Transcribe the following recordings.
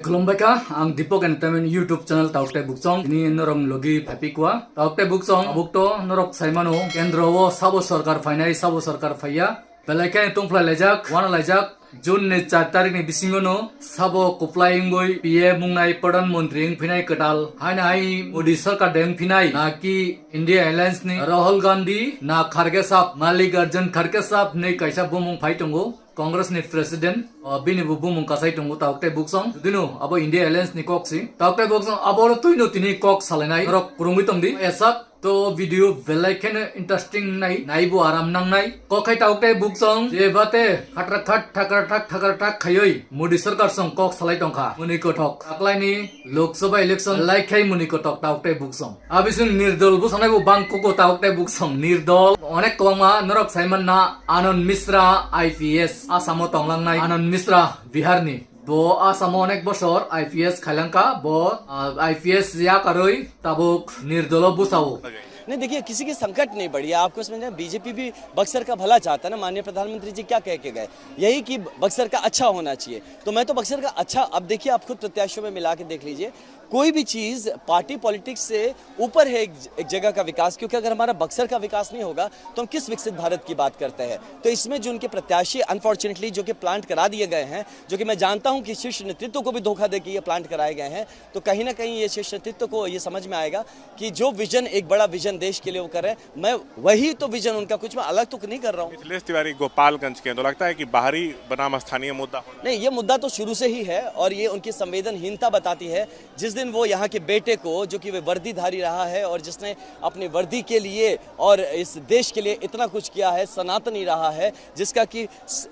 Kolombeka ang Dipok Entertainment YouTube channel Taukte Buksong ini norong logi phapikwa Taukte Buksong abukto norok saimano kendrowo sabo sarkar phainai sabo sarkar phaiya belaikai tungfla lejak wana lejak June ni 4 tarik ni bisingono sabo kuplaing boy PM mungnai Perdana Menteri phinai ketal hai Modi sarkar deng phinai na ki India Alliance ni Rahul Gandhi na Kharge sahab Mallikarjun Kharge sahab nei kaisa bumung phai tongo Congress ni President bini bumung kasai tongo Taukte Buksong dino abo India Alliance ni koksi Taukte Buksong abo tuino tini kok salenai rok kurungi tongdi esak तो video बेलाइकेन interesting नाई बो आराम नांगनाई कोखाई Taukte Buksong जे बाते खटरखट ठकर खयई मोदी सरकार सं Coke सलाई टंखा मुनि कोठक आक्लाइनि Lok Sabha election लाइखाई मुनि कोठक Taukte Buksong आबिसुं निर्दल बो सानाय बो बांको Taukte Buksong निर्दल अनेक कमा नरक साइमन ना आनंद मिश्रा IPS आसामो तंगलांनाय आनंद Mishra बिहारनि bo asamo onek boshor IPS khailanka bo IPS ya karoi tabuk nirdolo busao नहीं देखिए किसी की संकट नहीं बढ़ी आपको समझना बीजेपी भी बक्सर का भला चाहता है ना माननीय प्रधानमंत्री जी क्या कह के गए यही कि बक्सर का अच्छा होना चाहिए तो मैं तो बक्सर का अच्छा अब देखिए आप खुद प्रत्याशियों में मिला के देख लीजिए कोई भी चीज़ पार्टी पॉलिटिक्स से ऊपर है एक जगह का विकास क्योंकि अगर हमारा बक्सर का विकास नहीं होगा तो हम किस विकसित भारत की बात करते हैं तो इसमें जो उनके प्रत्याशी अनफॉर्चुनेटली जो कि प्लांट करा दिए गए हैं जो कि मैं जानता हूं कि शीर्ष नेतृत्व को भी धोखा दे के ये प्लांट कराए गए हैं तो कहीं ना कहीं ये शीर्ष नेतृत्व को ये समझ में आएगा कि जो विजन एक बड़ा विजन देश के लिए वो कर रहे हैं मैं वही तो विजन उनका कुछ मैं अलग तो नहीं कर रहा हूँ। मिथिलेश तिवारी गोपालगंज के तो लगता है कि बाहरी बनाम स्थानीय मुद्दा नहीं ये मुद्दा तो शुरू से ही है और ये उनकी संवेदनहीनता बताती है जिस दिन वो यहाँ के बेटे को जो कि वे वर्दीधारी रहा है और जिसने अपनी वर्दी के लिए और इस देश के लिए इतना कुछ किया है सनातनी रहा है जिसका कि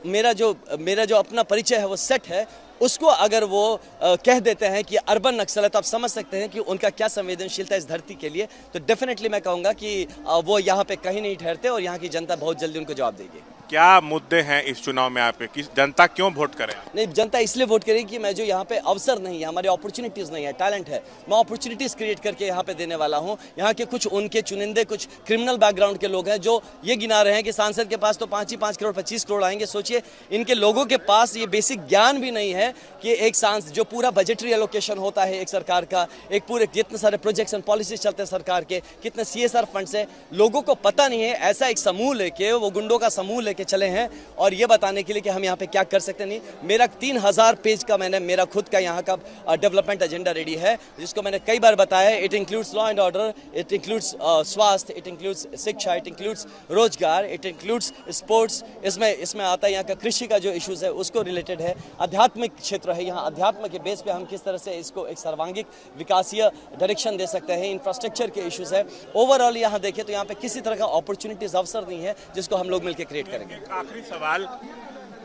मेरा जो अपना परिचय है वो सेट है उसको अगर वो कह देते हैं कि अर्बन नक्सल है तो आप समझ सकते हैं कि उनका क्या संवेदनशीलता इस धरती के लिए तो डेफिनेटली मैं कहूँगा कि वो यहाँ पे कहीं नहीं ठहरते और यहाँ की जनता बहुत जल्दी उनको जवाब देगी। क्या मुद्दे हैं इस चुनाव में आप किस जनता क्यों वोट करे? नहीं जनता इसलिए वोट करेगी कि मैं जो यहाँ पे अवसर नहीं है हमारे अपॉर्चुनिटीज नहीं है टैलेंट है मैं अपॉर्चुनिटीज क्रिएट करके यहाँ पे देने वाला हूँ। यहाँ के कुछ उनके चुनिंदे कुछ क्रिमिनल बैकग्राउंड के लोग हैं जो ये गिना रहे हैं कि सांसद के पास तो 5 करोड़ 25 करोड़ आएंगे। सोचिए इनके लोगों के पास ये बेसिक ज्ञान भी नहीं है कि एक सांसद जो पूरा बजटरी एलोकेशन होता है एक सरकार का एक पूरे कितने सारे प्रोजेक्ट्स एंड पॉलिसीज चलते हैं सरकार के कितने CSR फंड्स है लोगों को पता नहीं है। ऐसा एक समूह लेके वो गुंडों का समूह लेके चले हैं और ये बताने के लिए कि हम यहाँ पे क्या कर सकते नहीं। मेरा 3000 पेज का मेरा खुद का यहाँ का डेवलपमेंट एजेंडा रेडी है जिसको मैंने कई बार बताया है। It includes law and order, it includes स्वास्थ्य, इट इंक्लूड्स शिक्षा, इट इंक्लूड्स रोजगार, इट इंक्लूड्स स्पोर्ट्स, इसमें आता है यहाँ का कृषि का जो इश्यूज है उसको रिलेटेड है। आध्यात्मिक क्षेत्र है यहाँ अध्यात्म के बेस पे हम किस तरह से इसको एक सर्वांगिक विकासीय डायरेक्शन दे सकते हैं। इंफ्रास्ट्रक्चर के इश्यूज है। ओवरऑल यहाँ देखें तो यहाँ पे किसी तरह का अपॉर्चुनिटीज अवसर नहीं है जिसको हम लोग मिलकर क्रिएट करेंगे। आखिरी सवाल,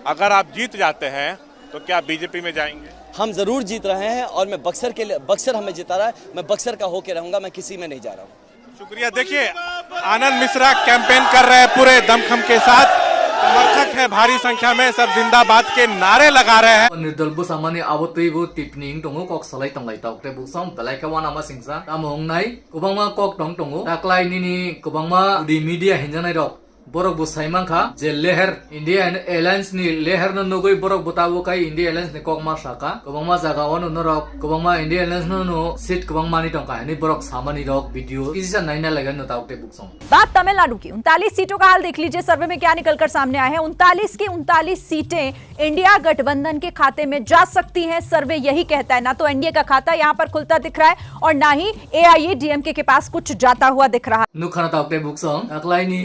अगर आप जीत जाते हैं तो क्या बीजेपी में जाएंगे? हम जरूर जीत रहे हैं और मैं बक्सर हमें जिता रहा है। मैं बक्सर का होके रहूंगा, मैं किसी में नहीं जा रहा हूँ। शुक्रिया। देखिए आनंद मिश्रा कैंपेन कर रहे हैं पूरे दमखम के साथ, समर्थक है भारी संख्या में, सब जिंदाबाद के नारे लगा रहे हैं। निर्दल बो सामानी आबोतई बो टिपनिंग टंगो कक सलाई तंगलाई Taukte Buksong बेलाइका वाना मा सिंसा तामोंगनाय गोबांमा कक टंगो ताक्लाय निनि गोबांमा उदि मीडिया हिंजानाय रक borok bo saimangkha je leher India Alliance ni leher no nogoi borok botabo kai India Alliance ni kokma saka kobangma jaga wano norok kobangma India Alliance no seat kobangma ni tongka ni borok samani rok video किसी नाइना लगा no Taukte Buksong। बात तमिलनाडु की 39 सीटों का हाल देख लीजिए। सर्वे में क्या निकलकर सामने आया है। 39 की 39 सीटें इंडिया गठबंधन के खाते में जा सकती हैं। सर्वे यही कहता है। ना तो एनडीए का खाता यहाँ पर खुलता दिख रहा है और ना ही AIADMK के पास कुछ जाता हुआ दिख रहा है। नुखाना Taukte Buksong अगलाई नि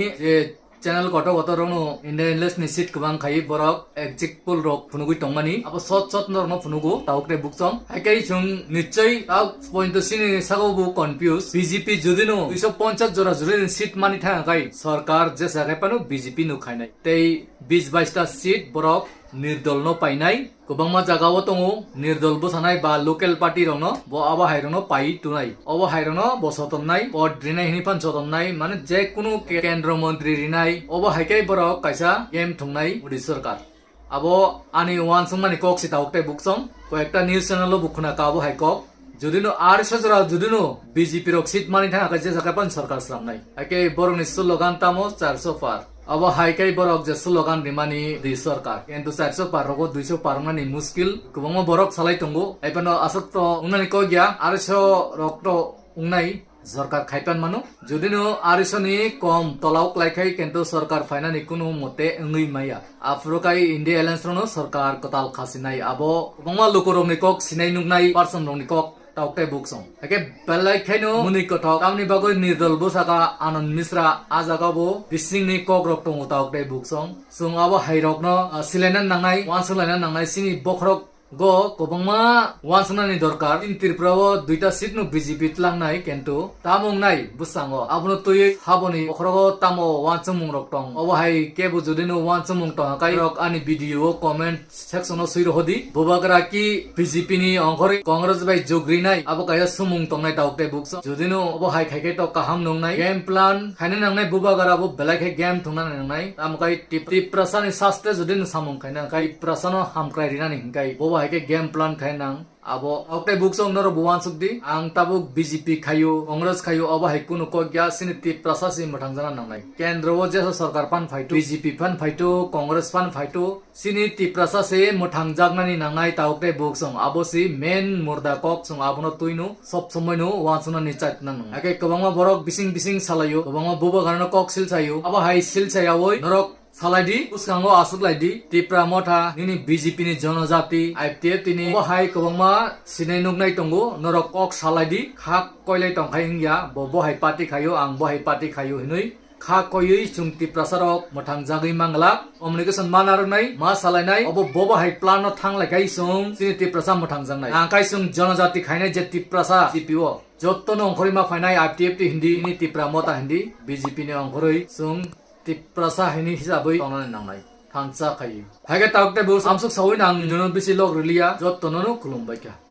channel koto rono India Alliance ni seat kubang khai borok executable rok phunugui tongmani abo shot no phunugo Taukte Buksong hakai chung nichoi tau point sini sago bu confuse BJP jodino 250 jora jure seat mani tha kai sarkar je sagai panu BJP nu khainai tei 20-22 ta seat borok nirdol no painai kubangma jagao tongo nirdol bo sanai ba local party rono bo aba hairono pai tunai abo hairono bo sotomnai bo drinai hini pan sotomnai mane je kuno kendra mantri rinai abo haikai borok kaisa game thungnai Modi sarkar abo ani wan sungmani kok si Taukte Buksong ko ekta news channel lo bukhuna ka abo haikok jodino 800 jora jodino BJP rok seat mani tha kaisa sakapan sarkar slamnai ake borok ni slogan tamo 400 par abo haikai borok je slogan rimani di sarkar কিন্তু 400 par rogo 200 par mani muskil kubangma borok salai tongo aipano asok to ungnani ko gya 200 rok to ungnai সরকার খাইপান মানু যদি no আরিসনি কম তলাও ক্লাইখাই কিন্তু সরকার ফাইনানি কোনো মতে এঙ্গই মাইয়া আফ্রিকাই India alliance Rono সরকার কতাল খাসিনাই আবো বংমা লোকরমনি cock Sinai নুকনাই person রংনি cock তাওকটাই বুকসং একে বেলাই খাইনো মুনি কটক কামনি বাগৈ নির্দল বসাকা আনন্দ মিশ্রা আজাগাবো বিসিংনি কক রক টং তাওকটাই বুকসং সুং আবো হাইরকনো সিলাইনান নাংনাই ওয়ানসলাইনান নাংনাই সিনি বখরক go kobangma wansnani dorkar in tirprao duita seat no BJP tlangnai kento tamong nai busango abno toy haboni okhrogo tamo wansmung rok tong obahai kebu jodino wansmung tong kai rok ani video comment section no suiro hodi bobagra ki BJP ni ongkhori congress bai jogri nai abo kaya sumung tong nai taukte bukso jodino obahai khaike to kaham nong nai game plan khaine nang nai bobagra bo belai khai game thungna nang nai am kai tip prasani saste jodino samung khaina kai prasano hamkrai rinani kai boba ke game plan khainang abo oktai buksong noro buwan sukdi ang tabuk BJP khayu congress khayu abo haikunu ko gya siniti prasasi matangjana nangnai kendro wo jesa sarkar pan phaitu BJP pan phaitu congress pan phaitu siniti prasase mutangjagnani nangnai tauktai buksong abo si main murda kok sung abono tuinu sob somoino wansuna ni chatna nang ake kobangma borok bising salayo kobangma buba garno kok sil chayu abo hai sil chayawoi norok সালাইদি উসকাঙ্গো আসুকলাইদি Tipra Motha Nini BJP ni জনজাতি IPF তিনি বহাই কবংমা Sinai নুকনাই টঙ্গো নরক cock সালাইদি খাক কইলাই টংখাই হিংয়া বহাই party খায়ো আং বহাই party খায়ো হিনই খা কয়ই চুংতি প্রসারক মথাং জাগৈ মাংলা কমিউনিকেশন মানারনাই মা সালাইনাই অব বহাই প্লান থাংলাইকাই সুং সিনিতি প্রসা মথাং জাংনাই আংকাই সুং জনজাতি খাইনাই যে টিপ্রাসা সিপিও যত্তন অংখরিমা ফাইনাই আইপিএফ টি হিন্দি নি টিপ্রা মতা Hindi BJP ni অংখরই সুং tiprasa hini hisabai tongan nangnai thangcha khai hage taukte bu samsuk sawi nang jono bisi lok rilia jot tonono khulumbai kya